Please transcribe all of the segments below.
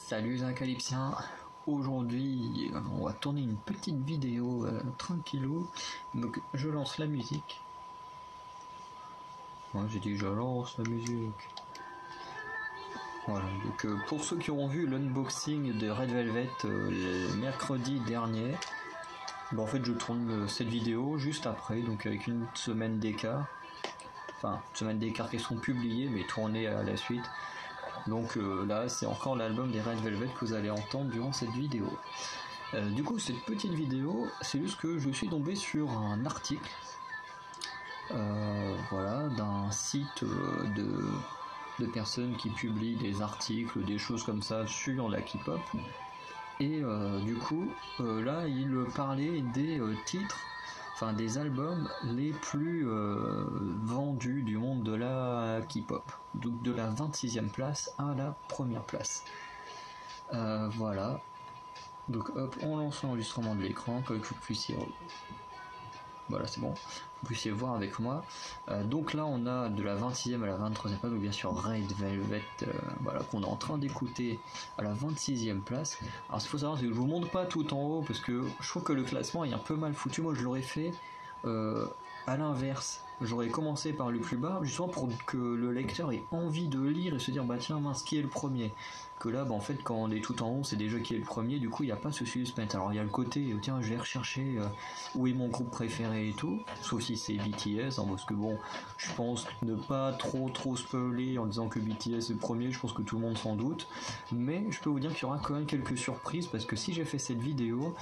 Salut les Acalypsiens, aujourd'hui on va tourner une petite vidéo tranquillou, donc je lance la musique. Ouais, j'ai dit je lance la musique. Voilà, donc pour ceux qui auront vu l'unboxing de Red Velvet le mercredi dernier, en fait je tourne cette vidéo juste après, donc avec une semaine d'écart. Enfin, une semaine d'écart qui sont publiés mais tournés à la suite. Donc là, c'est encore l'album des Red Velvet que vous allez entendre durant cette vidéo. Du coup, cette petite vidéo, c'est juste que je suis tombé sur un article, voilà, d'un site de personnes qui publient des articles, des choses comme ça sur la K-pop. Et du coup, là, il parlait des titres, enfin des albums les plus vendus du monde de la K-pop. Donc de la 26e place à la première place. Voilà. Donc hop, on lance l'enregistrement de l'écran pour que vous puissiez... Voilà, c'est bon. Vous puissiez voir avec moi. Donc là, on a de la 26e à la 23e place, donc bien sûr Red Velvet, voilà, qu'on est en train d'écouter à la 26e place. Alors ce qu'il faut savoir, c'est que je vous montre pas tout en haut, parce que je trouve que le classement est un peu mal foutu. Moi, je l'aurais fait à l'inverse. J'aurais commencé par le plus bas, justement pour que le lecteur ait envie de lire et se dire, bah tiens, mince, qui est le premier? Que là, bah en fait, quand on est tout en haut, c'est déjà qui est le premier, du coup, il n'y a pas ce suspense. Alors, il y a le côté, tiens, je vais rechercher où est mon groupe préféré et tout, sauf si c'est BTS, hein, parce que bon, je pense ne pas trop spoiler en disant que BTS est le premier, je pense que tout le monde s'en doute, mais je peux vous dire qu'il y aura quand même quelques surprises, parce que si j'ai fait cette vidéo,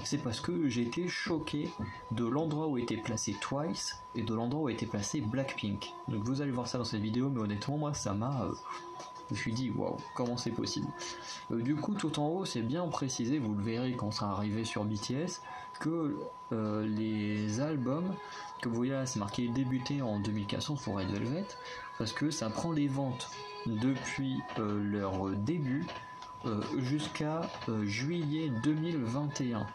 c'est parce que j'ai été choqué de l'endroit où était placé Twice et de l'endroit où était placé Blackpink. Donc vous allez voir ça dans cette vidéo, mais honnêtement, moi, ça m'a... je me suis dit, waouh, comment c'est possible? Du coup, tout en haut, c'est bien précisé, vous le verrez quand ça sera arrivé sur BTS, que les albums, que vous voyez là, c'est marqué débuté en 2014 pour Red Velvet, parce que ça prend les ventes depuis leur début jusqu'à juillet 2021.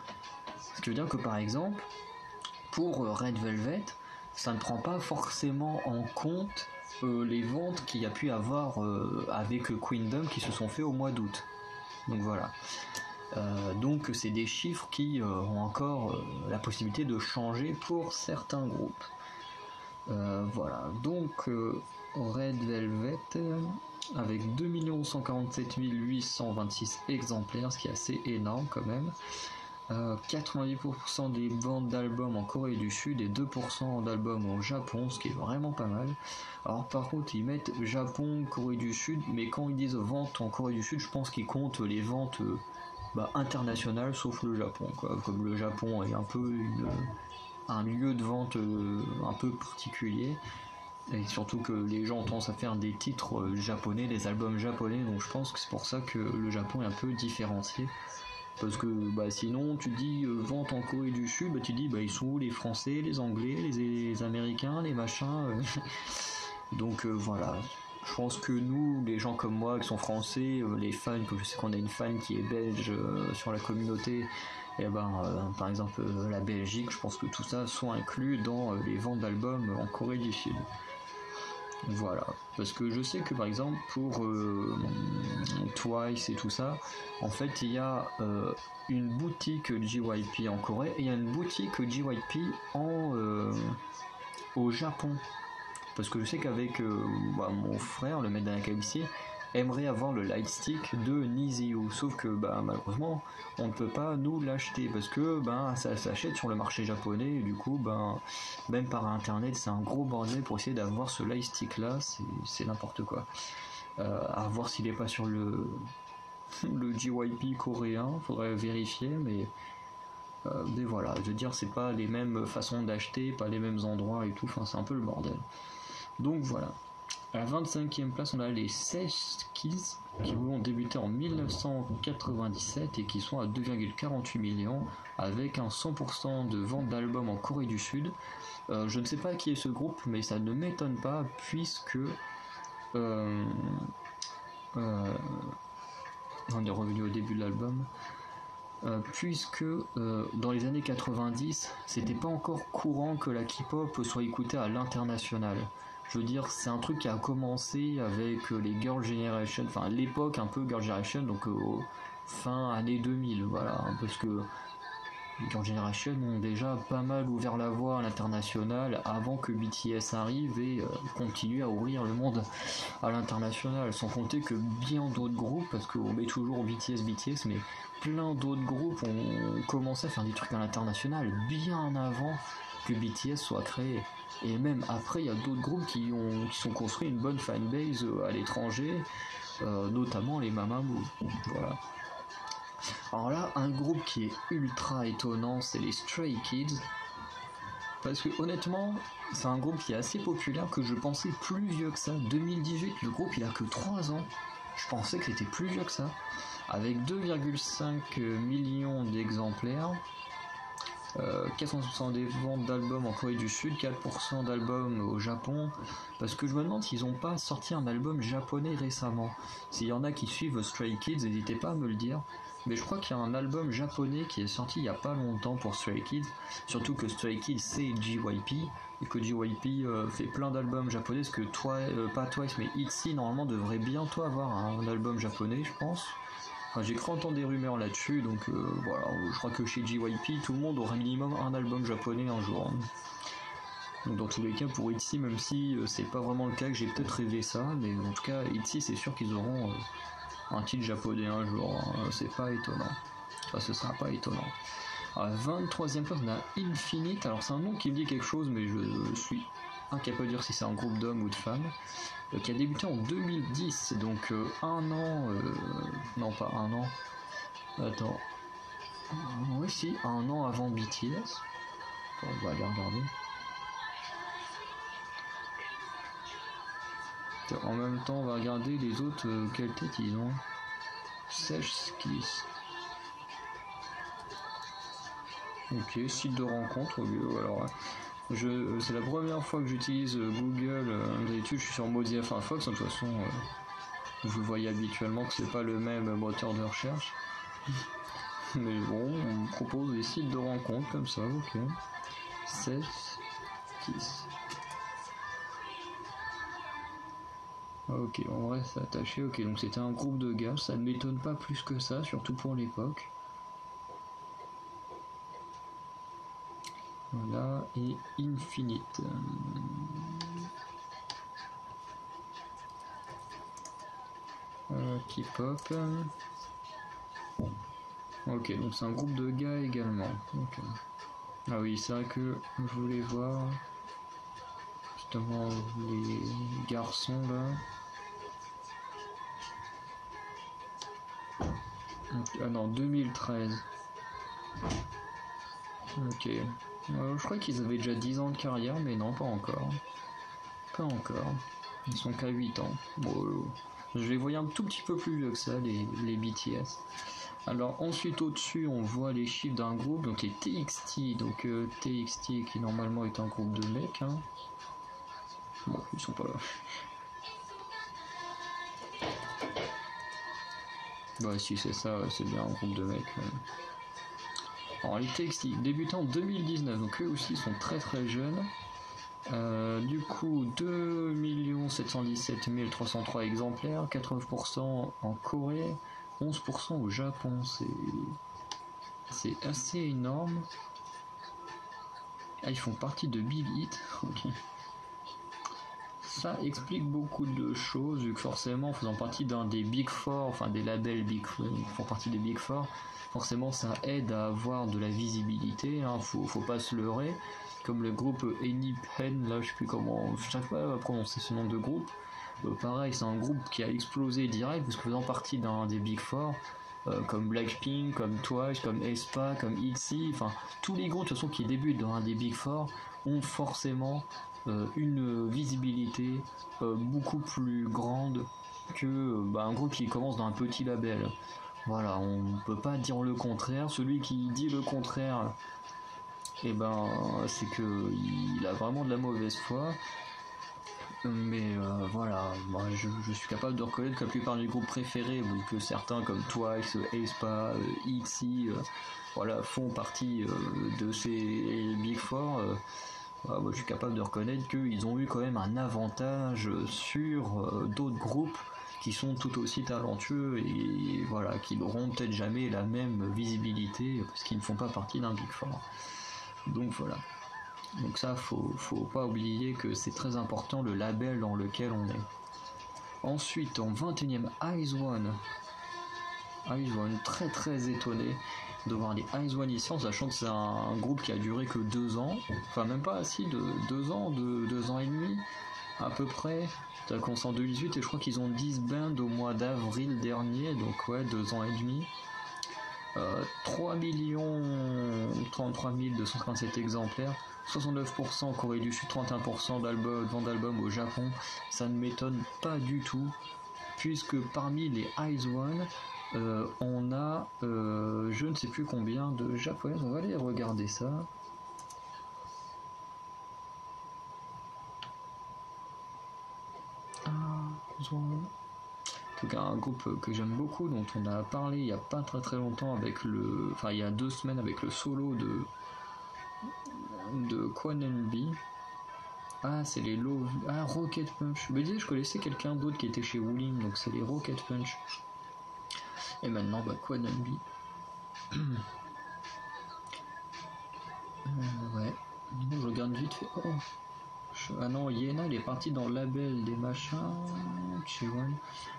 Ce qui veut dire que par exemple, pour Red Velvet, ça ne prend pas forcément en compte les ventes qu'il y a pu avoir avec Queendom qui se sont fait au mois d'août. Donc voilà. Donc c'est des chiffres qui ont encore la possibilité de changer pour certains groupes. Voilà. Donc Red Velvet avec 2 147 826 exemplaires, ce qui est assez énorme quand même. 90% des ventes d'albums en Corée du Sud et 2% d'albums au Japon, ce qui est vraiment pas mal. Alors par contre ils mettent Japon, Corée du Sud, mais quand ils disent ventes en Corée du Sud, je pense qu'ils comptent les ventes internationales, sauf le Japon, quoi. Comme le Japon est un peu un lieu de vente un peu particulier, et surtout que les gens ont tendance à faire des titres japonais, des albums japonais, donc je pense que c'est pour ça que le Japon est un peu différencié. Parce que sinon tu dis vente en Corée du Sud, tu dis ils sont où les Français, les Anglais, les Américains, les machins. Donc voilà, je pense que nous, les gens comme moi qui sont français, les fans, que je sais qu'on a une fan qui est belge sur la communauté, et par exemple la Belgique, je pense que tout ça sont inclus dans les ventes d'albums en Corée du Sud. Voilà, parce que je sais que par exemple pour Twice et tout ça, en fait il y a une boutique JYP en Corée et il y a une boutique JYP au Japon. Parce que je sais qu'avec mon frère, le maître d'Anakabici, aimerait avoir le lightstick de Niziu, sauf que malheureusement on ne peut pas nous l'acheter parce que ça s'achète sur le marché japonais et du coup même par internet c'est un gros bordel pour essayer d'avoir ce lightstick là, c'est n'importe quoi. À voir s'il est pas sur le JYP coréen, faudrait vérifier, mais voilà, je veux dire c'est pas les mêmes façons d'acheter, pas les mêmes endroits et tout, enfin c'est un peu le bordel. Donc voilà. À la 25e place, on a les Sesh Kids qui ont débuté en 1997 et qui sont à 2,48 millions avec un 100% de vente d'albums en Corée du Sud. Je ne sais pas qui est ce groupe, mais ça ne m'étonne pas puisque on est revenu au début de l'album. Puisque dans les années 90, c'était pas encore courant que la K-pop soit écoutée à l'international. je veux dire, c'est un truc qui a commencé avec les Girl Generation, enfin l'époque un peu Girl Generation, donc fin années 2000, voilà, parce que les Girl Generation ont déjà pas mal ouvert la voie à l'international avant que BTS arrive et continue à ouvrir le monde à l'international, sans compter que bien d'autres groupes, parce qu'on met toujours BTS, mais plein d'autres groupes ont commencé à faire des trucs à l'international bien avant que BTS soit créé. Et même après, il y a d'autres groupes qui sont construits une bonne fanbase à l'étranger, notamment les Mamamoo. Voilà. Alors là, un groupe qui est ultra étonnant, c'est les Stray Kids. Parce que honnêtement, c'est un groupe qui est assez populaire, que je pensais plus vieux que ça. 2018, le groupe il a que 3 ans. Je pensais que c'était plus vieux que ça. Avec 2,5 millions d'exemplaires. 460 des ventes d'albums en Corée du Sud, 4% d'albums au Japon, parce que je me demande s'ils n'ont pas sorti un album japonais récemment. S'il y en a qui suivent Stray Kids, n'hésitez pas à me le dire. Mais je crois qu'il y a un album japonais qui est sorti il n'y a pas longtemps pour Stray Kids, surtout que Stray Kids c'est JYP, et que JYP fait plein d'albums japonais, parce que pas Twice mais ITZY normalement devrait bientôt avoir un album japonais, je pense. Enfin, j'ai cru entendre des rumeurs là-dessus, donc voilà, je crois que chez JYP, tout le monde aura minimum un album japonais un jour. Donc dans tous les cas, pour ITZY, même si c'est pas vraiment le cas, que j'ai peut-être rêvé ça, mais en tout cas, ITZY, c'est sûr qu'ils auront un titre japonais un jour, hein. C'est pas étonnant. Enfin, ce sera pas étonnant. À 23e place, on a Infinite, alors c'est un nom qui me dit quelque chose, mais je suis incapable de dire si c'est un groupe d'hommes ou de femmes. Qui a débuté en 2010, donc un an, non pas un an, attends, oui si, un an avant BTS, on va aller regarder. En même temps, on va regarder les autres, quelle tête ils ont. Sèche Kiss. Ok, site de rencontre, alors... c'est la première fois que j'utilise Google. D'habitude, je suis sur Mozilla Firefox. De toute façon, vous voyez habituellement que c'est pas le même moteur de recherche. Mais bon, on me propose des sites de rencontres comme ça, ok. 7, 10. Ok, on reste attaché. Ok, donc c'était un groupe de gars. Ça ne m'étonne pas plus que ça, surtout pour l'époque. Voilà, et Infinite. K-pop. Ok, donc c'est un groupe de gars également. Okay. Ah oui, c'est vrai que je voulais voir justement les garçons là. Ah non, 2013. Ok. Je crois qu'ils avaient déjà 10 ans de carrière, mais non, pas encore. Pas encore. Ils sont qu'à 8 ans. Bon, je les voyais un tout petit peu plus vieux que ça, les BTS. Alors ensuite au-dessus on voit les chiffres d'un groupe, donc les TXT, donc TXT qui normalement est un groupe de mecs, hein. Bon, ils sont pas là. Bah si c'est ça, c'est bien un groupe de mecs. Alors les TXT, débutant en 2019, donc eux aussi sont très très jeunes. Du coup 2 717 303 exemplaires, 89% en Corée, 11% au Japon, c'est assez énorme. Ah, ils font partie de Big Hit, ok. Ça explique beaucoup de choses, vu que forcément, faisant partie d'un des Big Four, enfin des labels Big Four, font partie des Big Four, forcément ça aide à avoir de la visibilité, hein, faut pas se leurrer. Comme le groupe Enipen, là je sais plus comment, je sais pas prononcer ce nom de groupe. Pareil, c'est un groupe qui a explosé direct, parce que faisant partie d'un des Big Four, comme Blackpink, comme Twice, comme aespa, comme ITZY, enfin tous les groupes de toute façon qui débutent dans un des Big Four ont forcément une visibilité beaucoup plus grande que un groupe qui commence dans un petit label. Voilà, on peut pas dire le contraire. Celui qui dit le contraire, c'est que il a vraiment de la mauvaise foi. Mais voilà, moi, je suis capable de reconnaître que la plupart des groupes préférés, que certains comme Twice, aespa, ITZY, voilà, font partie de ces Big Four. Moi, je suis capable de reconnaître qu'ils ont eu quand même un avantage sur d'autres groupes qui sont tout aussi talentueux et voilà, qui n'auront peut-être jamais la même visibilité parce qu'ils ne font pas partie d'un Big Four. Donc voilà. Donc ça, faut pas oublier que c'est très important le label dans lequel on est. Ensuite, en 21e, Eyes One. Eyes One, très très étonné de voir les Eyes One ici, en sachant que c'est un groupe qui a duré que 2 ans. Enfin, même pas assez de 2 ans, 2 ans et demi, à peu près. Ça a commencé en 2018 et je crois qu'ils ont disband au mois d'avril dernier, donc ouais, 2 ans et demi. 3 33 257 exemplaires, 69% en Corée du Sud, 31% vente d'albums au Japon. Ça ne m'étonne pas du tout, puisque parmi les Eyes One, on a je ne sais plus combien de japonais. On va aller regarder ça. En tout cas, un groupe que j'aime beaucoup, dont on a parlé il y a pas très longtemps avec il y a 2 semaines avec le solo de Kwanenbi. Ah, c'est les Rocket Punch. Je me disais, je connaissais quelqu'un d'autre qui était chez Wooling, donc c'est les Rocket Punch. Et maintenant, Kwanenbi. Ouais. Je regarde vite fait. Oh. Ah non, Yena, elle est partie dans le label des machins. Chiwan.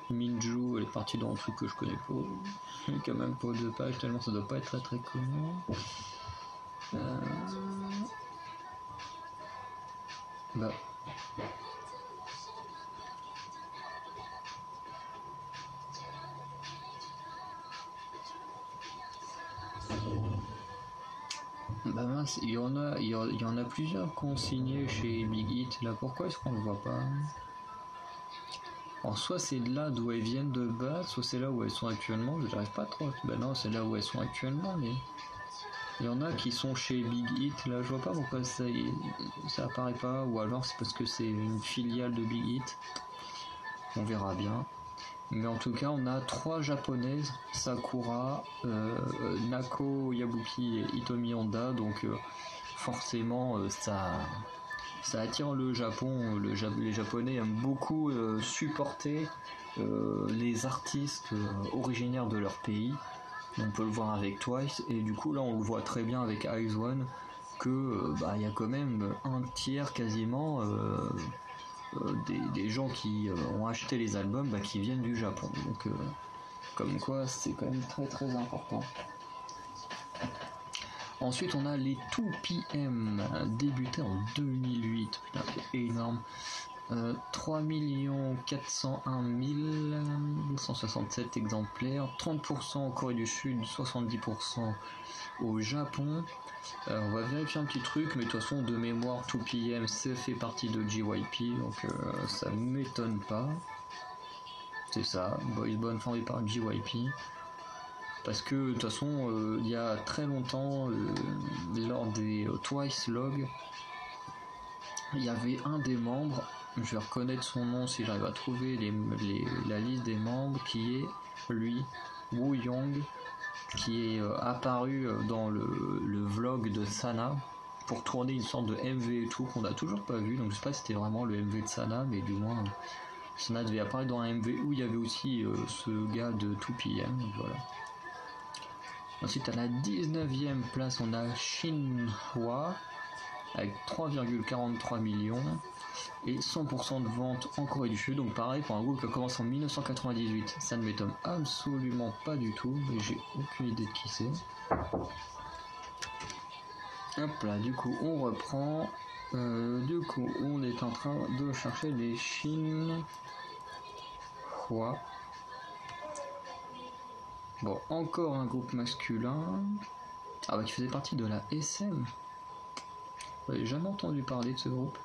Minju, elle est partie dans un truc que je connais pas. Il y a quand même pas de page, tellement ça doit pas être très connu. Mince, il y en a plusieurs qui ont signé chez Big Hit. Là, pourquoi est-ce qu'on le voit pas? Alors soit c'est là d'où elles viennent de base, soit c'est là où elles sont actuellement. Je n'arrive pas trop. Non, c'est là où elles sont actuellement, mais il y en a qui sont chez Big Hit. Là, je vois pas pourquoi ça apparaît pas, ou alors c'est parce que c'est une filiale de Big Hit. On verra bien. Mais en tout cas, on a 3 japonaises, Sakura, Nako Yabuki et Hitomi Honda, donc forcément ça attire le Japon. Les Japonais aiment beaucoup supporter les artistes originaires de leur pays. On peut le voir avec Twice, et du coup là on le voit très bien avec Eyes One, que y a quand même un tiers quasiment des gens qui ont acheté les albums qui viennent du Japon. Donc comme quoi c'est quand même très très important. Ensuite on a les 2PM, débutés en 2008. Putain, c'est énorme. 3 401 167 exemplaires, 30% en Corée du Sud, 70% au Japon. On va vérifier un petit truc, mais de toute façon de mémoire 2PM ça fait partie de JYP, donc ça m'étonne pas. C'est ça, Boys Band formé par JYP. Parce que de toute façon il y a très longtemps, lors des Twice Log, il y avait un des membres, je vais reconnaître son nom si j'arrive à trouver la liste des membres, qui est lui, Woo Young, qui est apparu dans le vlog de Sana pour tourner une sorte de MV et tout qu'on n'a toujours pas vu. Donc je sais pas si c'était vraiment le MV de Sana, mais du moins Sana devait apparaître dans un MV où il y avait aussi ce gars de 2PM. Donc voilà. Ensuite à la 19e place on a Shinhwa avec 3,43 millions et 100% de vente en Corée du Sud. Donc pareil, pour un groupe qui a commencé en 1998, ça ne m'étonne absolument pas du tout, mais j'ai aucune idée de qui c'est. Hop là, du coup on reprend. Du coup on est en train de chercher les Shinhwa. Bon, encore un groupe masculin. Ah qui faisait partie de la SM. J'ai jamais entendu parler de ce groupe.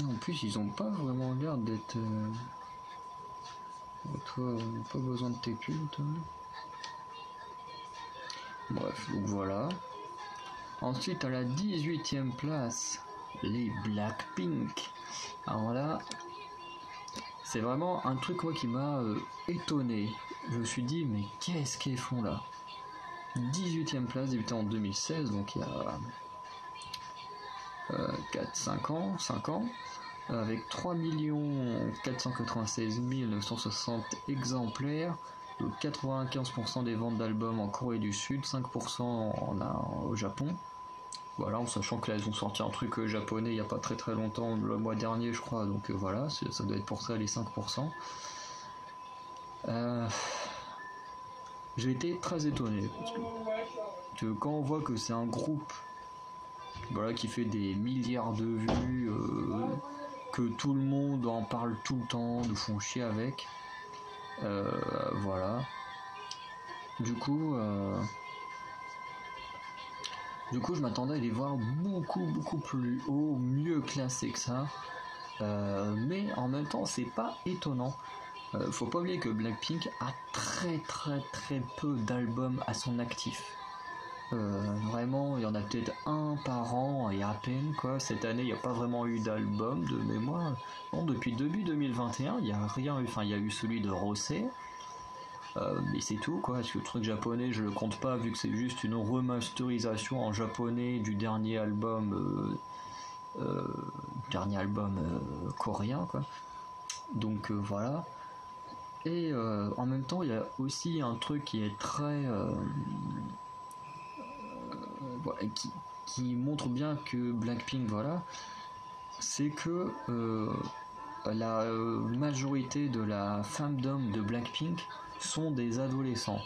En plus, ils ont pas vraiment l'air d'être... Toi, pas besoin de tes pubs, toi. Bref, donc voilà. Ensuite, à la 18e place, les Blackpink. Alors là, c'est vraiment un truc moi qui m'a étonné. Je me suis dit mais qu'est-ce qu'ils font là? 18e place, débuté en 2016, donc il y a 5 ans, avec 3 496 960 exemplaires, donc 95% des ventes d'albums en Corée du Sud, 5% au Japon. Voilà, en sachant que là ils ont sorti un truc japonais il n'y a pas très très longtemps, le mois dernier je crois, donc voilà, ça doit être pour ça les 5%. J'ai été très étonné, parce que quand on voit que c'est un groupe voilà, qui fait des milliards de vues, que tout le monde en parle tout le temps, nous font chier avec, voilà. Du coup, je m'attendais à les voir beaucoup plus haut, mieux classés que ça. Mais en même temps, c'est pas étonnant. Faut pas oublier que Blackpink a très peu d'albums à son actif. Vraiment, il y en a peut-être un par an et à peine quoi. Cette année, il n'y a pas vraiment eu d'album de mémoire. Bon, depuis début 2021, il n'y a rien eu. Enfin, il y a eu celui de Rosé. Mais c'est tout quoi, parce que le truc japonais je le compte pas vu que c'est juste une remasterisation en japonais du dernier album coréen quoi. Donc voilà. Et en même temps il y a aussi un truc qui est très qui montre bien que Blackpink voilà, c'est que la majorité de la fandom de Blackpink sont des adolescents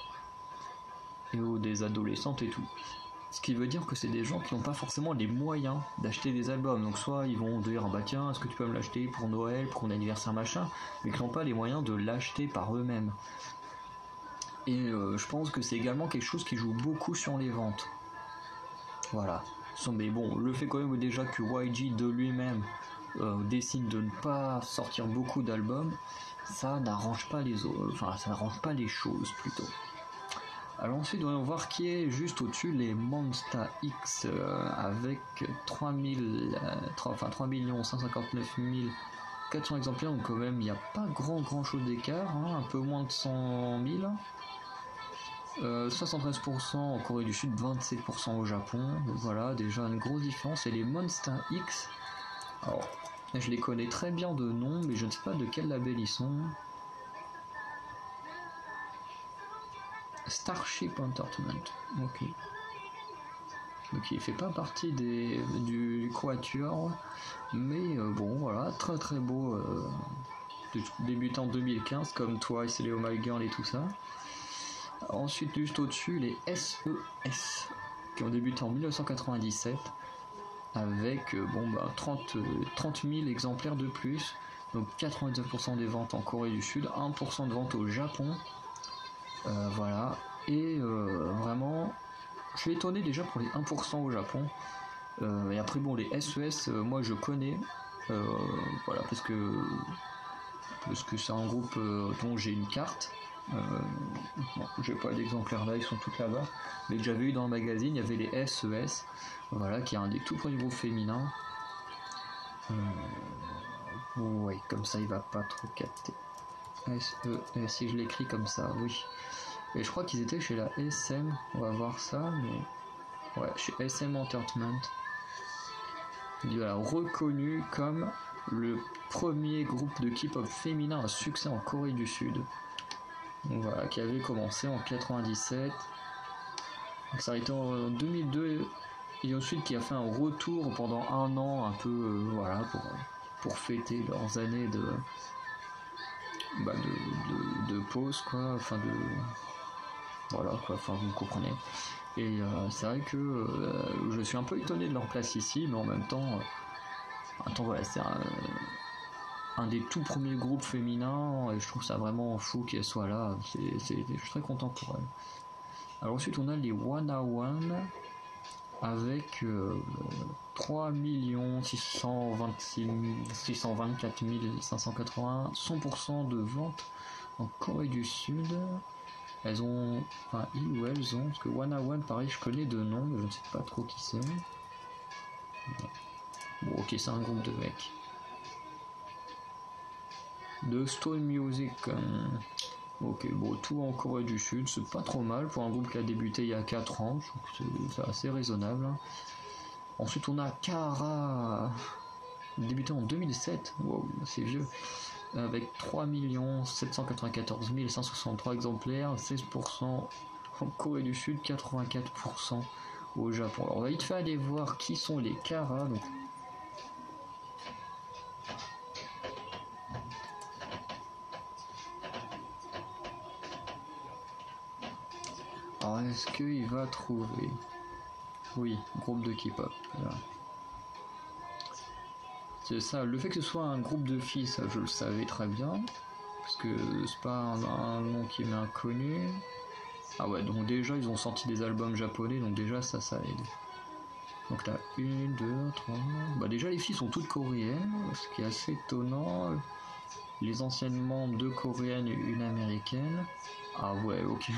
ou des adolescentes et tout. Ce qui veut dire que c'est des gens qui n'ont pas forcément les moyens d'acheter des albums. Donc soit ils vont dire ah bah tiens est-ce que tu peux me l'acheter pour Noël, pour un anniversaire machin, mais qui n'ont pas les moyens de l'acheter par eux-mêmes. Et je pense que c'est également quelque chose qui joue beaucoup sur les ventes. Voilà. Mais bon, le fait quand même déjà que YG de lui-même décide de ne pas sortir beaucoup d'albums, ça n'arrange pas ça n'arrange pas les choses plutôt. Alors ensuite, on va voir qui est juste au-dessus, les Monsta X avec 3 559 400 exemplaires, donc quand même il n'y a pas grand chose d'écart, hein, un peu moins de 100 000. 73% en Corée du Sud, 27% au Japon, voilà déjà une grosse différence. Et les Monsta X, alors je les connais très bien de nom, mais je ne sais pas de quel label ils sont. Starship Entertainment, ok. Donc il fait pas partie du Quatuor, mais bon voilà, très beau, débuté en 2015 comme Twice et les Oh My Girl et tout ça. Ensuite juste au-dessus les SES qui ont débuté en 1997 avec 30 000 exemplaires de plus, donc 99% des ventes en Corée du Sud, 1% de ventes au Japon. Voilà, et vraiment je suis étonné déjà pour les 1% au Japon. Et après bon les SES moi je connais, voilà, parce que c'est un groupe dont j'ai une carte. Bon, j'ai pas d'exemplaires là, ils sont tous là-bas, mais que j'avais eu dans le magazine, il y avait les SES, voilà, qui est un des tout premiers groupes féminins. Ouais, comme ça il va pas trop capter. SES, si je l'écris comme ça, oui. Et je crois qu'ils étaient chez la SM, on va voir ça, mais ouais, chez SM Entertainment. Il est reconnu comme le premier groupe de K-pop féminin à succès en Corée du Sud. Donc voilà, qui avait commencé en 97. Donc ça a été en 2002 et ensuite qui a fait un retour pendant un an un peu voilà pour fêter leurs années de pause quoi, enfin de voilà quoi, enfin vous comprenez. Et c'est vrai que je suis un peu étonné de leur place ici, mais en même temps voilà, c'est un des tout premiers groupes féminins et je trouve ça vraiment fou qu'elle soit là. Je suis très content pour elle. Alors ensuite on a les One avec 3 624 580, 100% de ventes en Corée du Sud. Elles ont, enfin ils ou elles ont, parce que One pareil je connais de nom mais je ne sais pas trop qui c'est. Bon ok, c'est un groupe de mecs. de Stone Music. Ok, bon, tout en Corée du Sud, c'est pas trop mal pour un groupe qui a débuté il y a 4 ans, je trouve que c'est assez raisonnable. Ensuite, on a Kara, débuté en 2007, wow, c'est vieux, avec 3 794 163 exemplaires, 16% en Corée du Sud, 84% au Japon. Alors, on va vite fait aller voir qui sont les Kara. Donc, alors, est-ce qu'il va trouver? Oui, groupe de K-pop. Voilà. C'est ça, le fait que ce soit un groupe de filles, ça je le savais très bien, parce que c'est pas un nom qui m'est inconnu. Ah ouais, donc déjà ils ont sorti des albums japonais, donc déjà ça aide. Donc là, 1, 2, 3... Bah déjà les filles sont toutes coréennes, ce qui est assez étonnant. Les anciennes membres, 2 coréennes et 1 américaine. Ah ouais, ok.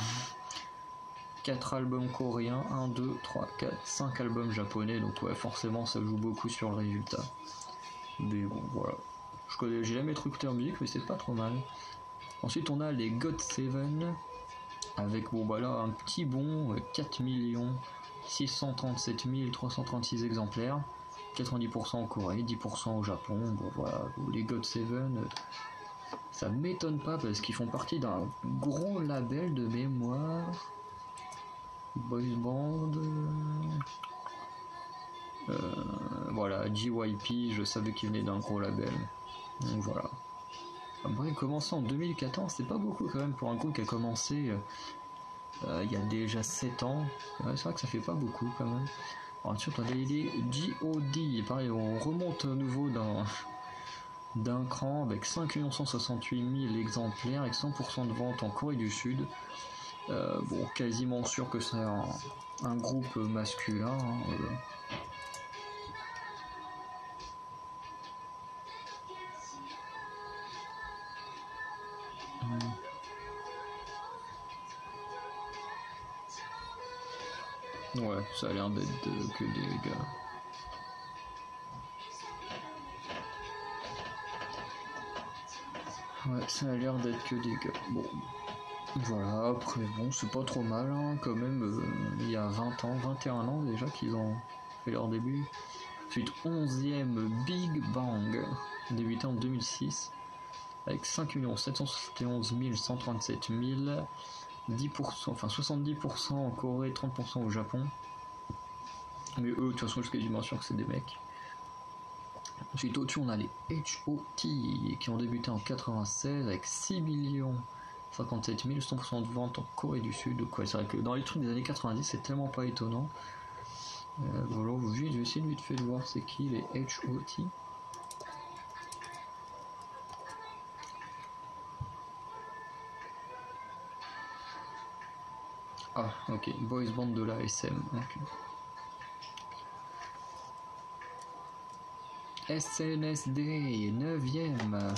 4 albums coréens, 1, 2, 3, 4, 5 albums japonais, donc ouais, forcément ça joue beaucoup sur le résultat. Mais bon, voilà. J'ai jamais trop écouté en musique, mais c'est pas trop mal. Ensuite, on a les GOT7, avec, bon, bah là, un petit bon, 4 637 336 exemplaires, 90% en Corée, 10% au Japon. Bon, voilà, les GOT7, ça m'étonne pas parce qu'ils font partie d'un gros label de mémoire. Boys Band. Voilà, JYP, je savais qu'il venait d'un gros label. Donc voilà. Après, commencé en 2014, c'est pas beaucoup quand même pour un groupe qui a commencé il y a déjà 7 ans. Ouais, c'est vrai que ça fait pas beaucoup quand même. Ensuite, on a les G.O.D. Pareil, on remonte à nouveau d'un cran avec 5 168 000 exemplaires avec 100% de vente en Corée du Sud. Bon, quasiment sûr que c'est un groupe masculin. Ouais, ça a l'air d'être que des gars. Ouais, ça a l'air d'être que des gars. Bon, voilà, après, bon, c'est pas trop mal, hein, quand même. Il y a 20 ans, 21 ans déjà qu'ils ont fait leur début. Ensuite, 11e Big Bang, débuté en 2006, avec 5 771 137 000, 10%, enfin 70% en Corée, 30% au Japon. Mais eux, de toute façon, je suis quasiment sûr que c'est des mecs. Ensuite, au-dessus, on a les H.O.T. qui ont débuté en 96 avec 6 57 000, 100% de vente en Corée du Sud. Donc, ouais, c'est vrai que dans les trucs des années 90, c'est tellement pas étonnant. Voilà, je vais essayer de vite fait de voir c'est qui les H.O.T. Ah, ok, Boys Band de la SM. Okay. SNSD 9ème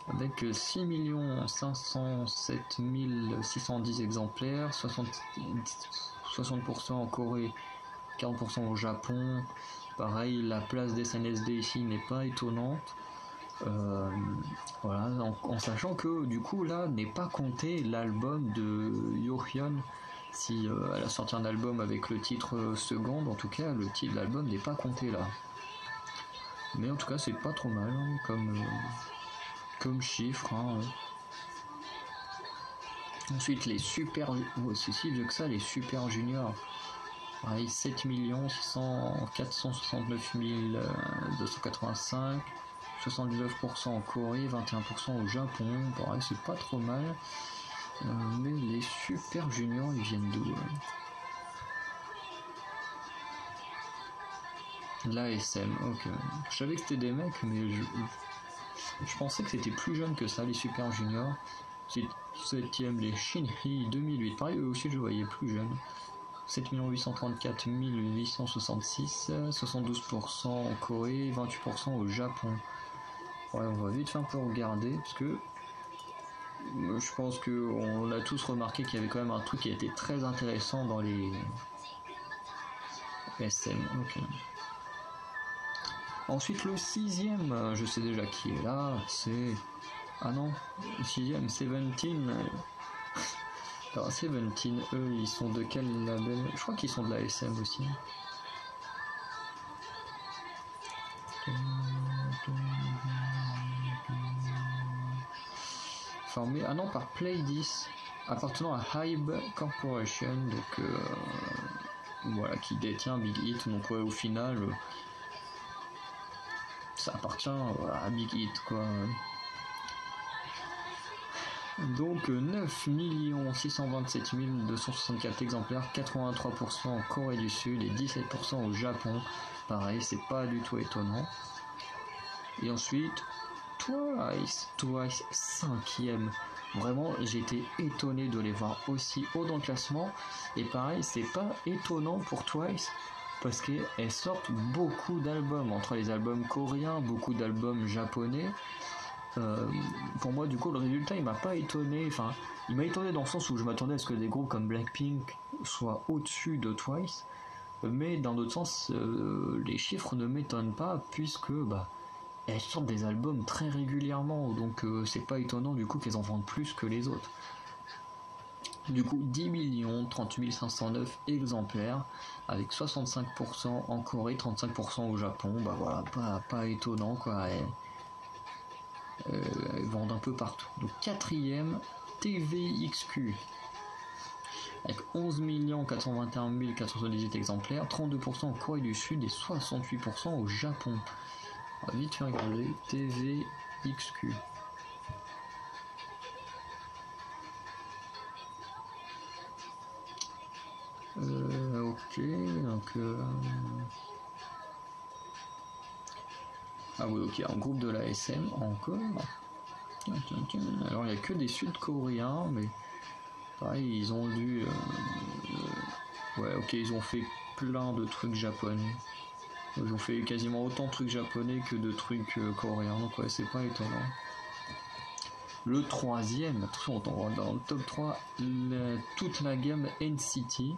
avec 6 507 610 exemplaires, 60% en Corée, 40% au Japon. Pareil, la place des SNSD ici n'est pas étonnante. Voilà, en sachant que du coup là n'est pas compté l'album de Yohyun. Si elle a sorti un album avec le titre second, en tout cas le titre de l'album n'est pas compté là. Mais en tout cas c'est pas trop mal hein, comme chiffre. Hein. Ensuite les super... Oh, c'est si vieux que ça, les super juniors. Pareil, 7 469 285, 79% en Corée, 21% au Japon. Pareil, c'est pas trop mal. Mais les super juniors, ils viennent d'où L'ASM, ok. Je savais que c'était des mecs, mais je pensais que c'était plus jeune que ça, les super juniors. 7ème, les Shinhee 2008. Pareil, eux aussi, je voyais plus jeunes. 7 834 866, 72% en Corée, 28% au Japon. Ouais, on va vite faire un peu regarder, parce que je pense qu'on a tous remarqué qu'il y avait quand même un truc qui a été très intéressant dans les SM. Okay. Ensuite, le 6ème, je sais déjà qui est là, c'est Ah non, 6ème, Seventeen. Alors Seventeen, eux, ils sont de quel label? Je crois qu'ils sont de la SM aussi. Formé, ah non, par Play10, appartenant à Hybe Corporation, donc voilà, qui détient Big Hit. Donc ouais, au final, ça appartient à Big Hit, quoi. Donc 9 627 264 exemplaires, 83% en Corée du Sud et 17% au Japon. Pareil, c'est pas du tout étonnant. Et ensuite, Twice 5ème. Vraiment, j'étais étonné de les voir aussi haut dans le classement. Et pareil, c'est pas étonnant pour Twice, parce qu'elles sortent beaucoup d'albums, entre les albums coréens, beaucoup d'albums japonais. Pour moi, du coup, le résultat, il m'a pas étonné. Enfin, il m'a étonné dans le sens où je m'attendais à ce que des groupes comme Blackpink soient au-dessus de Twice. Mais d'un autre sens, les chiffres ne m'étonnent pas, puisque elles sortent des albums très régulièrement. Donc, c'est pas étonnant du coup qu'elles en vendent plus que les autres. Du coup, 10 30 509 exemplaires, avec 65% en Corée, 35% au Japon. Bah voilà, pas étonnant, quoi. Ils vendent un peu partout. Donc 4ème, TVXQ avec 11 421 478 exemplaires, 32% en Corée du Sud et 68% au Japon. On va vite faire regarder TVXQ. Ok, donc ah oui, ok, un groupe de la SM encore. Alors il n'y a que des Sud-Coréens, mais pareil, ils ont dû... ouais, ok, ils ont fait plein de trucs japonais. Ils ont fait quasiment autant de trucs japonais que de trucs coréens, donc ouais, c'est pas étonnant. Le 3ème, attention, on va dans le top 3, toute la gamme NCT.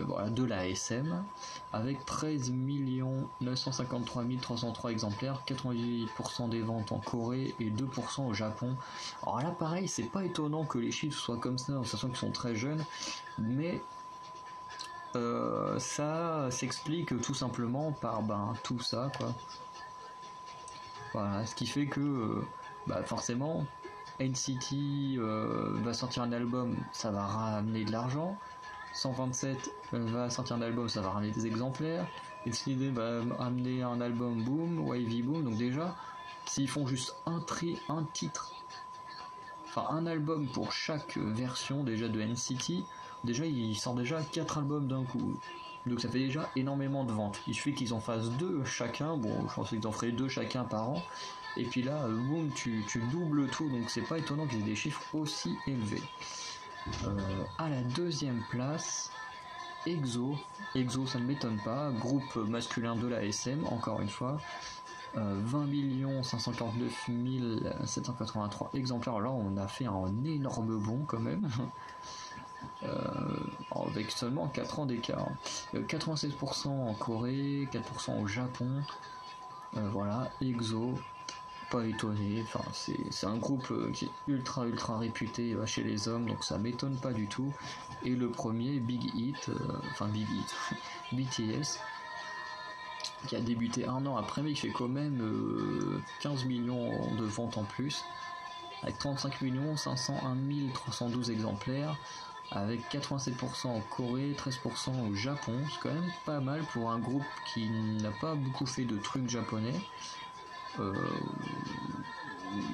Voilà, de la SM, avec 13 953 303 exemplaires, 98% des ventes en Corée et 2% au Japon. Alors là, pareil, c'est pas étonnant que les chiffres soient comme ça, de toute façon qu'ils sont très jeunes, mais ça s'explique tout simplement par tout ça, quoi. Voilà, ce qui fait que forcément, NCT va sortir un album, ça va ramener de l'argent. 127 va sortir un album, ça va ramener des exemplaires. NCT va amener un album, boom, YV boom. Donc déjà, s'ils font juste un titre, enfin un album pour chaque version déjà de NCT, déjà ils sortent déjà 4 albums d'un coup. Donc ça fait déjà énormément de ventes. Il suffit qu'ils en fassent 2 chacun. Bon, je pensais qu'ils en feraient 2 chacun par an. Et puis là, boum, tu doubles tout. Donc c'est pas étonnant qu'ils aient des chiffres aussi élevés. À la 2ème place, EXO, ça ne m'étonne pas, groupe masculin de la SM, encore une fois, 20 549 783 exemplaires. Là, on a fait un énorme bond quand même, avec seulement 4 ans d'écart. 96% en Corée, 4% au Japon. Voilà, EXO. Pas étonné, enfin c'est un groupe qui est ultra réputé chez les hommes, donc ça m'étonne pas du tout. Et le premier, Big Hit, BTS, qui a débuté un an après, mais qui fait quand même 15 millions de ventes en plus, avec 35 501 312 exemplaires, avec 87% en Corée, 13% au Japon. C'est quand même pas mal pour un groupe qui n'a pas beaucoup fait de trucs japonais.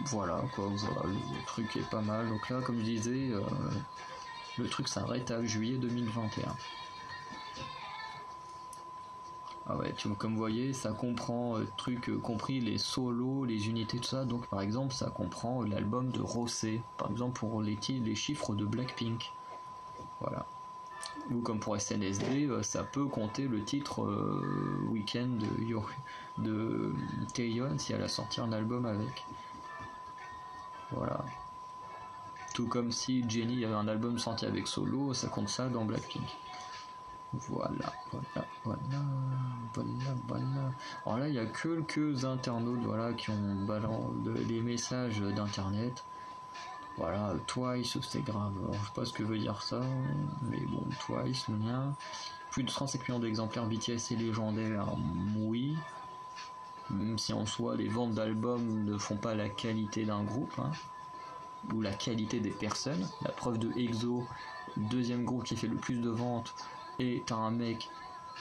Voilà quoi, voilà, le truc est pas mal. Donc là, comme je disais, le truc s'arrête à juillet 2021. Ah ouais, comme vous voyez, ça comprend compris les solos, les unités, tout ça. Donc par exemple, ça comprend l'album de Rosé, par exemple pour les chiffres de Blackpink. Voilà. Ou comme pour SNSD, ça peut compter le titre Weekend de Taeyeon si elle a sorti un album avec. Voilà. Tout comme si Jennie avait un album sorti avec solo, ça compte ça dans Blackpink. Voilà. Alors là, il y a quelques internautes, voilà, qui ont des messages d'internet. Voilà, Twice, c'est grave. Alors, je sais pas ce que veut dire ça, mais bon, Twice, le mien. Plus de 35 millions d'exemplaires, BTS est légendaire, oui. Même si en soi, les ventes d'albums ne font pas la qualité d'un groupe, hein, ou la qualité des personnes. La preuve de EXO, deuxième groupe qui fait le plus de ventes, et t'as un mec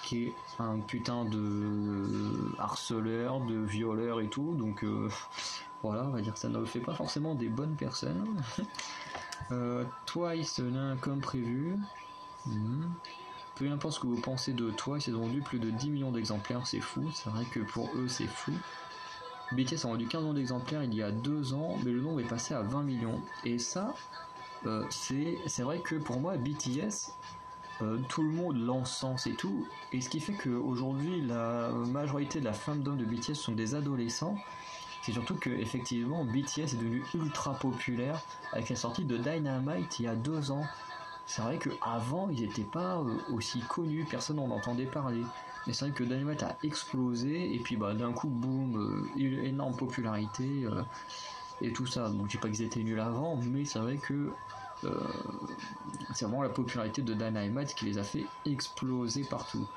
qui est un putain de harceleur, de violeur et tout, donc voilà, on va dire que ça ne fait pas forcément des bonnes personnes. Twice, comme prévu. Peu importe ce que vous pensez de Twice, ils ont vendu plus de 10 millions d'exemplaires, c'est fou, c'est vrai que pour eux c'est fou. BTS a vendu 15 millions d'exemplaires il y a 2 ans, mais le nombre est passé à 20 millions. Et ça, c'est vrai que pour moi, BTS, tout le monde l'encense et tout, et ce qui fait qu'aujourd'hui, la majorité de la fandom de BTS sont des adolescents. C'est surtout que effectivement BTS est devenu ultra populaire avec la sortie de Dynamite il y a 2 ans. C'est vrai qu'avant ils n'étaient pas aussi connus, personne n'en entendait parler. Mais c'est vrai que Dynamite a explosé et puis d'un coup boum, énorme popularité et tout ça. Donc je dis pas qu'ils étaient nuls avant, mais c'est vrai que c'est vraiment la popularité de Dynamite qui les a fait exploser partout.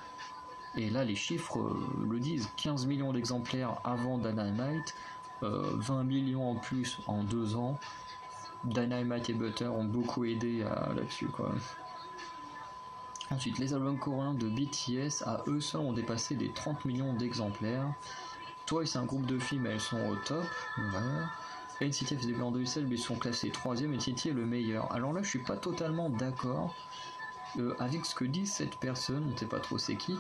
Et là les chiffres le disent, 15 millions d'exemplaires avant Dynamite, 20 millions en plus en 2 ans. Dynamite et Butter ont beaucoup aidé là-dessus, quoi. Ensuite, les albums coréens de BTS à eux seuls ont dépassé les 30 millions d'exemplaires. Twice, c'est un groupe de filles, mais elles sont au top. Ouais. NCT a fait début en 2016, mais ils sont classés 3ème. NCT est le meilleur. Alors là, je suis pas totalement d'accord avec ce que dit cette personne, on ne sait pas trop c'est qui,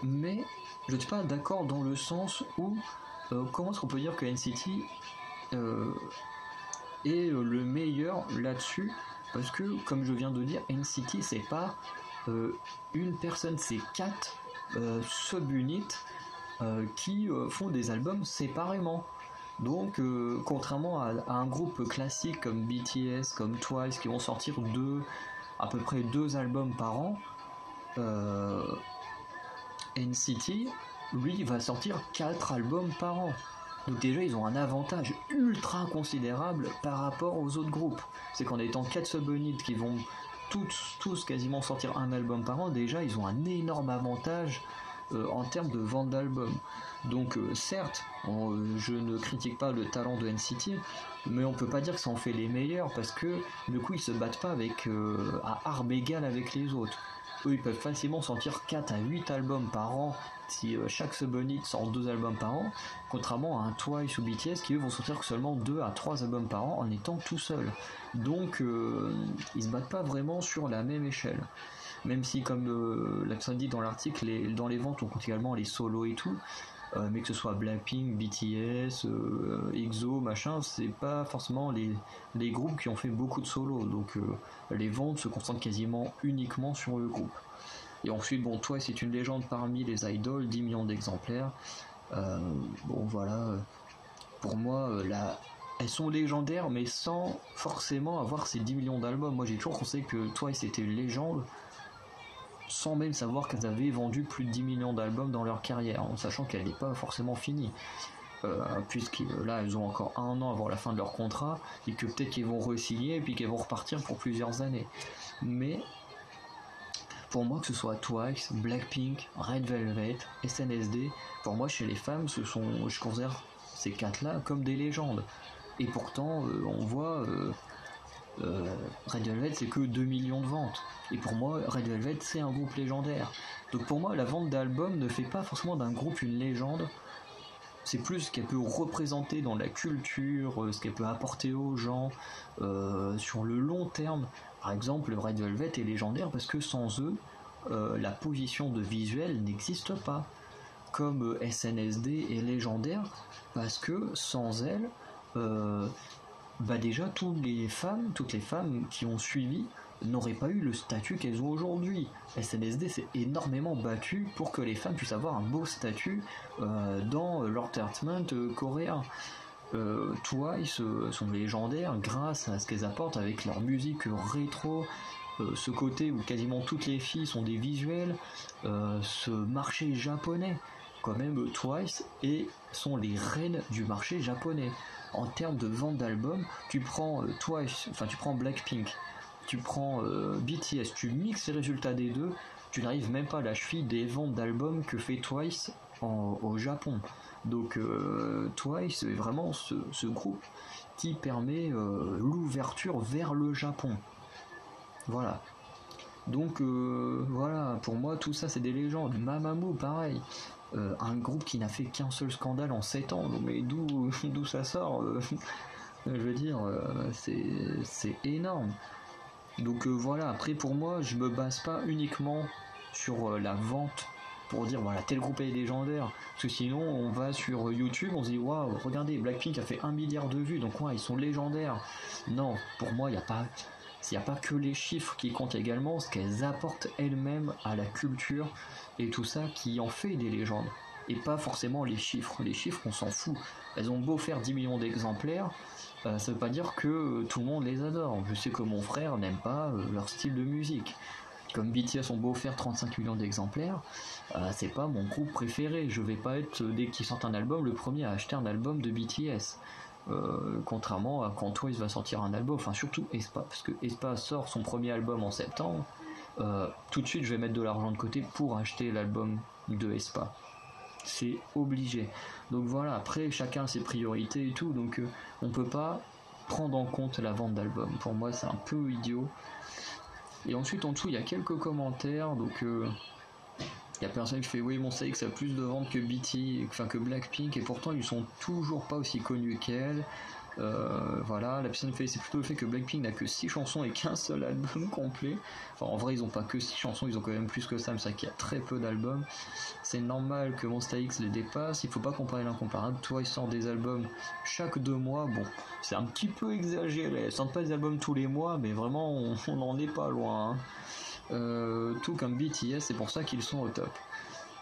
mais je ne suis pas d'accord dans le sens où comment est-ce qu'on peut dire que NCT est le meilleur là-dessus, parce que comme je viens de dire, NCT c'est pas une personne, c'est 4 sub-units qui font des albums séparément. Donc contrairement à un groupe classique comme BTS, comme Twice qui vont sortir à peu près 2 albums par an, NCT lui va sortir 4 albums par an. Donc déjà ils ont un avantage ultra considérable par rapport aux autres groupes. C'est qu'en étant 4 sub-units qui vont tous quasiment sortir un album par an, déjà ils ont un énorme avantage en termes de vente d'albums. Donc certes, je ne critique pas le talent de NCT, mais on peut pas dire que ça en fait les meilleurs parce que du coup ils se battent pas à armes égales avec les autres. Eux ils peuvent facilement sortir 4 à 8 albums par an si chaque sub-unit sort 2 albums par an, contrairement à un Twice ou BTS qui eux vont sortir seulement 2 à 3 albums par an en étant tout seuls. Donc ils se battent pas vraiment sur la même échelle. Même si, comme la personne dit dans l'article, dans les ventes on compte également les solos et tout, mais que ce soit Blackpink, BTS, EXO, machin, c'est pas forcément les groupes qui ont fait beaucoup de solos, donc les ventes se concentrent quasiment uniquement sur le groupe. Et ensuite, bon, Twice c'est une légende parmi les idoles, 10 millions d'exemplaires. Bon, voilà, pour moi, elles sont légendaires, mais sans forcément avoir ces 10 millions d'albums. Moi, j'ai toujours considéré que Twice était une légende, sans même savoir qu'elles avaient vendu plus de 10 millions d'albums dans leur carrière, en sachant qu'elle n'est pas forcément finie. Puisque là, elles ont encore 1 an avant la fin de leur contrat, et que peut-être qu'ils vont re-signer, et puis qu'elles vont repartir pour plusieurs années. Mais pour moi, que ce soit Twice, Blackpink, Red Velvet, SNSD, pour moi, chez les femmes, je considère ces 4-là comme des légendes. Et pourtant, on voit Red Velvet, c'est que 2 millions de ventes. Et pour moi, Red Velvet, c'est un groupe légendaire. Donc pour moi, la vente d'albums ne fait pas forcément d'un groupe une légende. C'est plus ce qu'elle peut représenter dans la culture, ce qu'elle peut apporter aux gens sur le long terme. Par exemple, Red Velvet est légendaire parce que sans eux, la position de visuel n'existe pas. Comme SNSD est légendaire parce que sans elle, déjà toutes les femmes qui ont suivi n'auraient pas eu le statut qu'elles ont aujourd'hui. SNSD s'est énormément battu pour que les femmes puissent avoir un beau statut dans l'entertainment coréen. Twice sont légendaires grâce à ce qu'elles apportent avec leur musique rétro, ce côté où quasiment toutes les filles sont des visuels, ce marché japonais. quand même Twice et sont les reines du marché japonais. En termes de vente d'albums, tu prends Twice, enfin tu prends Blackpink, tu prends BTS, tu mixes les résultats des deux, tu n'arrives même pas à la cheville des ventes d'albums que fait Twice au Japon. Donc Twice est vraiment ce groupe qui permet l'ouverture vers le Japon. Voilà. Donc voilà, pour moi tout ça c'est des légendes. Mamamoo pareil, un groupe qui n'a fait qu'un seul scandale en 7 ans, mais d'où ça sort je veux dire, c'est énorme. Donc voilà, après pour moi je me base pas uniquement sur la vente pour dire voilà tel groupe est légendaire, parce que sinon on va sur YouTube, on se dit waouh, regardez Blackpink a fait 1 milliard de vues, donc ouais, ils sont légendaires. Non, pour moi il n'y a pas que les chiffres qui comptent, également ce qu'elles apportent elles-mêmes à la culture et tout ça qui en fait des légendes, et pas forcément les chiffres. Les chiffres on s'en fout, elles ont beau faire 10 millions d'exemplaires, ça veut pas dire que tout le monde les adore. Je sais que mon frère n'aime pas leur style de musique. Comme BTS ont beau faire 35 millions d'exemplaires, c'est pas mon groupe préféré. Je vais pas être, dès qu'ils sortent un album, le premier à acheter un album de BTS. Contrairement à quand Twice va sortir un album, enfin surtout aespa, parce que aespa sort son premier album en septembre, tout de suite je vais mettre de l'argent de côté pour acheter l'album de aespa. C'est obligé. Donc voilà, après chacun a ses priorités et tout, donc on peut pas prendre en compte la vente d'albums. Pour moi c'est un peu idiot. Et ensuite en dessous il y a quelques commentaires, donc il y a personne qui fait oui Monsta X a plus de ventes que que Blackpink, et pourtant ils sont toujours pas aussi connus qu'elle. Voilà, la personne fait c'est plutôt le fait que Blackpink n'a que 6 chansons et qu'un seul album complet. Enfin en vrai ils ont pas que 6 chansons, ils ont quand même plus que ça, mais c'est vrai qu'il y a très peu d'albums. C'est normal que Monsta X les dépasse, il faut pas comparer l'incomparable. Toi ils sortent des albums chaque 2 mois, bon c'est un petit peu exagéré, ils sortent pas des albums tous les mois, mais vraiment on n'en est pas loin hein. Tout comme BTS, c'est pour ça qu'ils sont au top.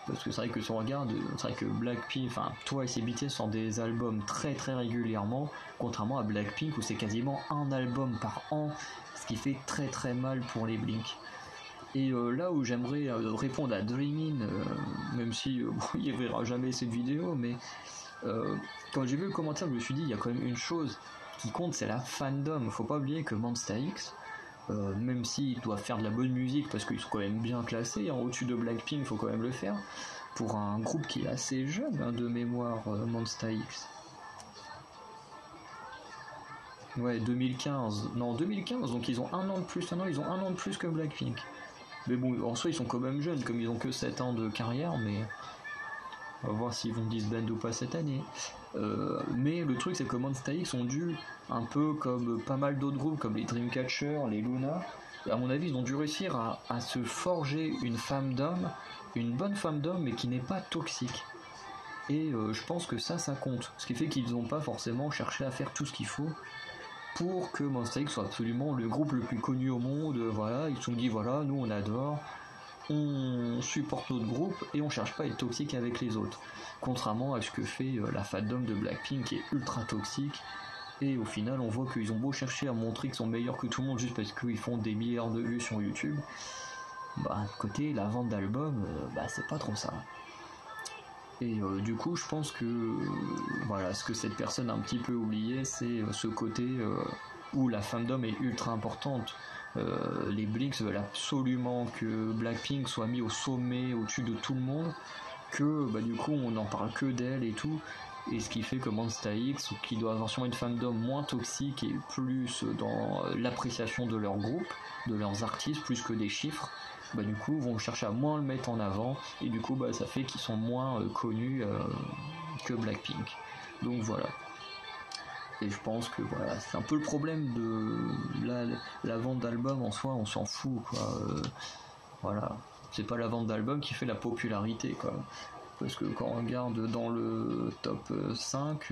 Parce que c'est vrai que si on regarde, c'est vrai que Blackpink, enfin Twice et BTS sortent des albums très très régulièrement, contrairement à Blackpink où c'est quasiment un album par an, ce qui fait très très mal pour les Blink. Et là où j'aimerais répondre à Dreamin, même si il verra jamais cette vidéo, mais quand j'ai vu le commentaire, je me suis dit il y a quand même une chose qui compte, c'est la fandom. Faut pas oublier que Monsta X, même s'ils doivent faire de la bonne musique parce qu'ils sont quand même bien classés, hein, au-dessus de Blackpink, faut quand même le faire. Pour un groupe qui est assez jeune, hein, de mémoire, Monsta X. Ouais, 2015. Non, 2015, donc ils ont un an de plus. Non, ils ont un an de plus que Blackpink. Mais bon, en soi, ils sont quand même jeunes, comme ils ont que 7 ans de carrière, mais on va voir s'ils vont disband ou pas cette année. Mais le truc c'est que Monsta X ont dû, un peu comme pas mal d'autres groupes comme les Dreamcatcher, les Luna, à mon avis ils ont dû réussir à se forger une bonne femme d'homme, mais qui n'est pas toxique. Et je pense que ça compte, ce qui fait qu'ils n'ont pas forcément cherché à faire tout ce qu'il faut pour que Monsta X soit absolument le groupe le plus connu au monde. Voilà, ils se sont dit voilà, nous on adore, on supporte notre groupe et on cherche pas à être toxique avec les autres, contrairement à ce que fait la fandom de Blackpink qui est ultra toxique. Et au final on voit qu'ils ont beau chercher à montrer qu'ils sont meilleurs que tout le monde juste parce qu'ils font des milliards de vues sur YouTube, bah côté la vente d'albums, bah c'est pas trop ça. Et du coup je pense que voilà, ce que cette personne a un petit peu oublié, c'est ce côté où la fandom est ultra importante. Les Blinks veulent absolument que Blackpink soit mis au sommet, au-dessus de tout le monde, que bah, du coup on n'en parle que d'elle et tout, et ce qui fait que Monsta X, qui doit avoir sûrement une fandom moins toxique et plus dans l'appréciation de leur groupe, de leurs artistes, plus que des chiffres, bah du coup vont chercher à moins le mettre en avant, et du coup bah ça fait qu'ils sont moins connus que Blackpink. Donc voilà. Et je pense que voilà, c'est un peu le problème de la vente d'albums en soi, on s'en fout quoi. Voilà, c'est pas la vente d'albums qui fait la popularité quoi. Parce que quand on regarde dans le top 5,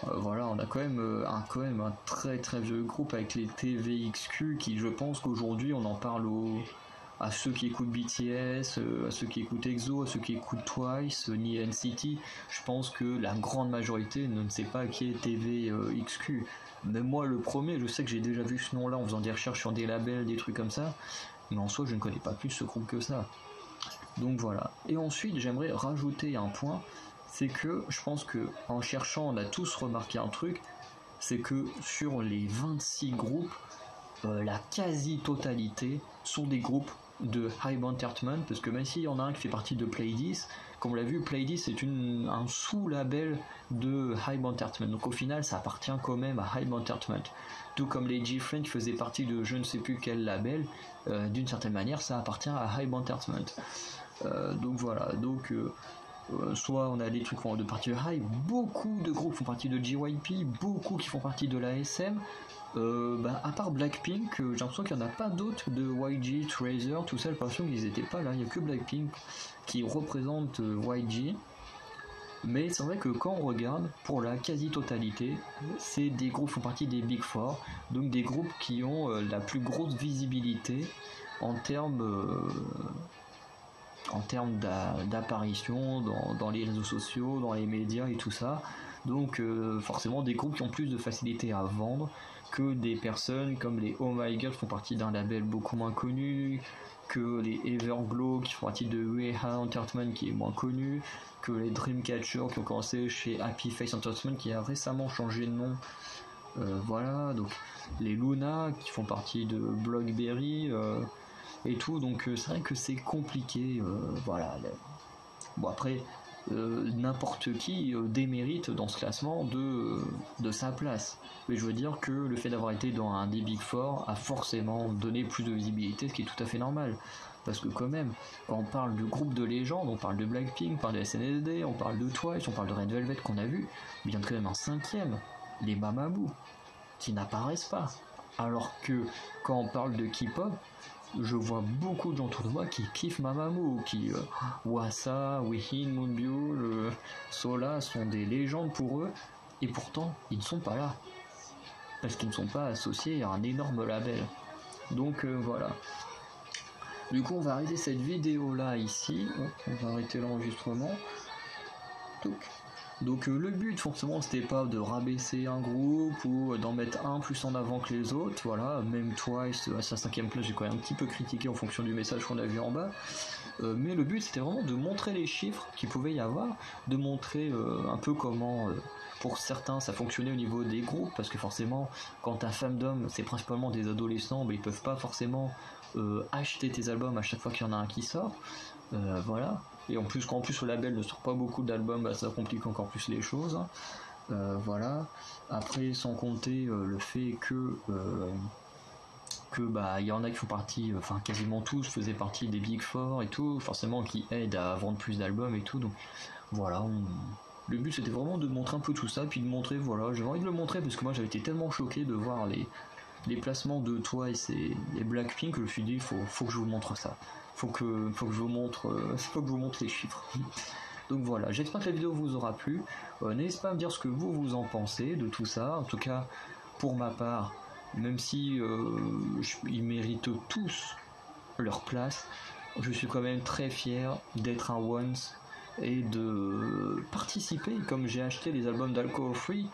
voilà, on a quand même un très très vieux groupe avec les TVXQ qui, je pense qu'aujourd'hui on en parle à ceux qui écoutent BTS, à ceux qui écoutent EXO, à ceux qui écoutent Twice, ni NCT. Je pense que la grande majorité ne sait pas qui est TVXQ. Même moi le premier, je sais que j'ai déjà vu ce nom là en faisant des recherches sur des labels, des trucs comme ça, mais en soi je ne connais pas plus ce groupe que ça. Donc voilà. Et ensuite, j'aimerais rajouter un point, c'est que je pense que en cherchant, on a tous remarqué un truc, c'est que sur les 26 groupes, la quasi-totalité sont des groupes de Hybe Entertainment, parce que même s'il y en a un qui fait partie de Playdiz, comme on l'a vu, Playdiz c'est un sous-label de Hybe Entertainment, donc au final ça appartient quand même à Hybe Entertainment, tout comme les G-Friends qui faisaient partie de je ne sais plus quel label, d'une certaine manière ça appartient à Hybe Entertainment. Donc voilà, donc soit on a des trucs qui font de partie de Hybe, beaucoup de groupes font partie de JYP, beaucoup qui font partie de la SM. À part Blackpink, j'ai l'impression qu'il n'y en a pas d'autres de YG, Tracer, tout ça, j'ai l'impression qu'ils n'étaient pas là, il n'y a que Blackpink qui représente YG. Mais c'est vrai que quand on regarde, pour la quasi-totalité, c'est des groupes qui font partie des Big Four, donc des groupes qui ont la plus grosse visibilité en termes d'apparition dans les réseaux sociaux, dans les médias et tout ça. Donc forcément des groupes qui ont plus de facilité à vendre que des personnes comme les Oh My God qui font partie d'un label beaucoup moins connu, que les Everglow qui font partie de Weha Entertainment qui est moins connu, que les Dreamcatcher qui ont commencé chez Happy Face Entertainment qui a récemment changé de nom. Voilà, donc les Luna qui font partie de Blockberry et tout, donc c'est vrai que c'est compliqué, voilà. Bon après, n'importe qui démérite dans ce classement de sa place. Mais je veux dire que le fait d'avoir été dans un des Big Four a forcément donné plus de visibilité, ce qui est tout à fait normal. Parce que quand même, quand on parle de groupe de légendes, on parle de Blackpink, on parle de SNSD, on parle de Twice, on parle de Red Velvet qu'on a vu, mais il y en a quand même un cinquième, les Mamamoo, qui n'apparaissent pas. Alors que quand on parle de K-pop, je vois beaucoup de gens autour de moi qui kiffent Mamamoo, qui Wasa, Wihin, Moonbyul, Sola sont des légendes pour eux, et pourtant ils ne sont pas là, parce qu'ils ne sont pas associés à un énorme label. Donc voilà. Du coup on va arrêter cette vidéo là ici, on va arrêter l'enregistrement. Donc le but forcément c'était pas de rabaisser un groupe ou d'en mettre un plus en avant que les autres, voilà, même Twice à sa 5ème place j'ai quand même un petit peu critiqué en fonction du message qu'on a vu en bas, mais le but c'était vraiment de montrer les chiffres qu'il pouvait y avoir, de montrer un peu comment pour certains ça fonctionnait au niveau des groupes, parce que forcément quand ta fandom c'est principalement des adolescents, ils peuvent pas forcément acheter tes albums à chaque fois qu'il y en a un qui sort, voilà. Et en plus, quand le label ne sort pas beaucoup d'albums, ça complique encore plus les choses. Voilà. Après, sans compter le fait que y en a qui font partie, enfin quasiment tous faisaient partie des Big Four et tout, forcément qui aident à vendre plus d'albums et tout. Donc voilà. Le but c'était vraiment de montrer un peu tout ça, puis de montrer, voilà, j'avais envie de le montrer parce que moi j'avais été tellement choqué de voir les placements de Twice et Blackpink que je me suis dit faut que je vous montre ça. Faut que je vous montre les chiffres. Donc voilà, j'espère que la vidéo vous aura plu. N'hésitez pas à me dire ce que vous en pensez de tout ça. En tout cas, pour ma part, même si ils méritent tous leur place, je suis quand même très fier d'être un Once et de participer, comme j'ai acheté les albums d'Alcohol Free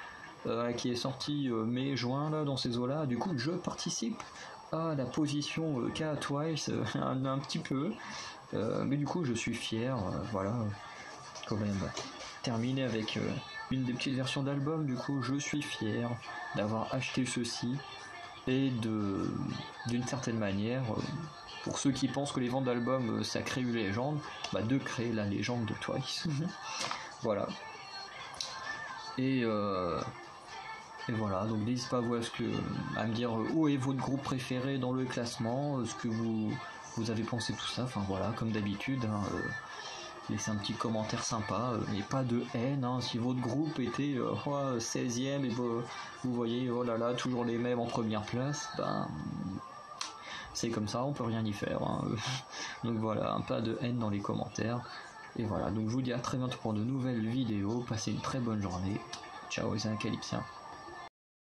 qui est sorti mai-juin là dans ces eaux-là. Du coup, je participe à la position qu'a Twice un petit peu, mais du coup je suis fier, voilà, quand même terminé avec une des petites versions d'album. Du coup je suis fier d'avoir acheté ceci et d'une certaine manière, pour ceux qui pensent que les ventes d'albums ça crée une légende, de créer la légende de Twice. Voilà. Et voilà, donc n'hésitez pas à me dire où est votre groupe préféré dans le classement, ce que vous avez pensé de tout ça, enfin voilà, comme d'habitude, laissez un petit commentaire sympa, et pas de haine, si votre groupe était 16ème et vous voyez, oh là là, toujours les mêmes en première place, c'est comme ça, on peut rien y faire. Donc voilà, pas de haine dans les commentaires, et voilà, donc je vous dis à très bientôt pour de nouvelles vidéos, passez une très bonne journée, ciao les Acalypsiens.